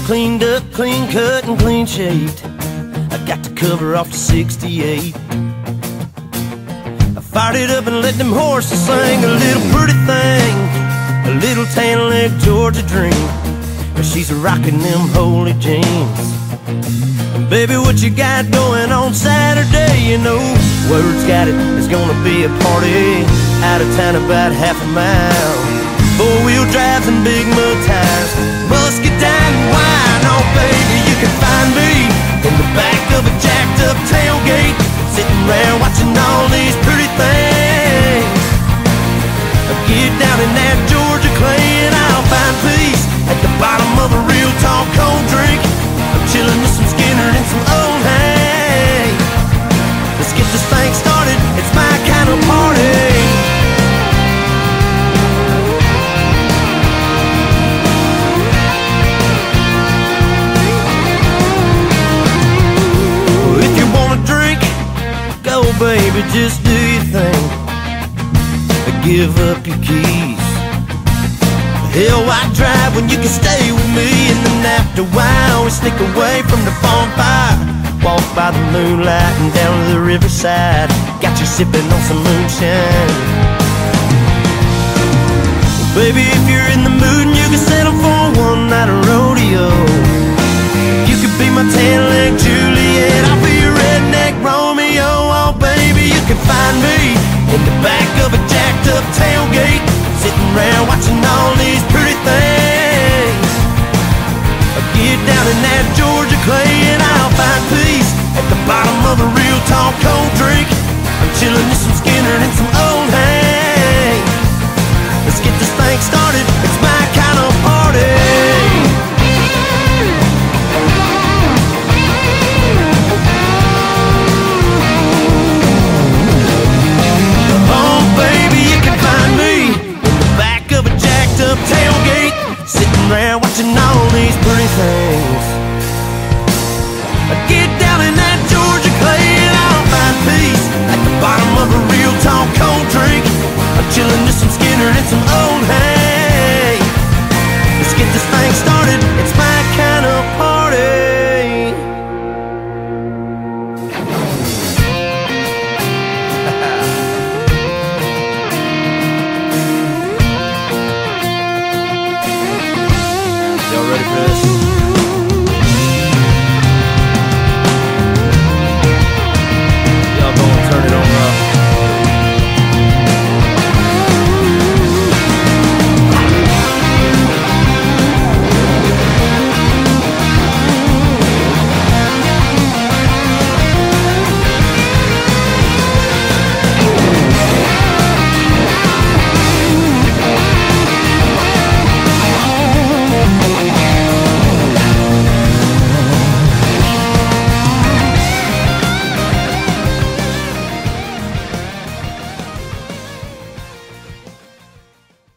Cleaned up, clean cut, and clean shaved. I got the cover off the 68. I fired it up and let them horses sing. A little pretty thing, a little tan leg Georgia dream. But she's rocking them holy jeans. And baby, what you got going on Saturday? You know, word's got it, there's gonna be a party out of town about half a mile. Four-wheel drives and big mud tires, musket down and wine. Oh baby, you can find me in the back of a jacked up tailgate, sitting around watching all these pretty things. I get down in that Georgia clay and I'll find peace at the bottom of a real tall cold drink. I'm chilling with some Skinner and some old hay. Let's get this thing started, it's my kind of party. Baby, just do your thing, give up your keys. Hell, why drive when you can stay with me? And then after a while we sneak away from the bonfire, walk by the moonlight and down to the riverside. Got you sipping on some moonshine. Baby, if you're in the mood and you can settle for one night of rodeo, you could be my tan-leg Juliet, I'll be your redneck Romeo. Oh baby, you can find me in the back of a jacked up tailgate, sitting around watching all these pretty things. I'll get down in that Georgia clay and I'll find peace at the bottom of a real tall cold drink. I'm chilling with some Skinner and some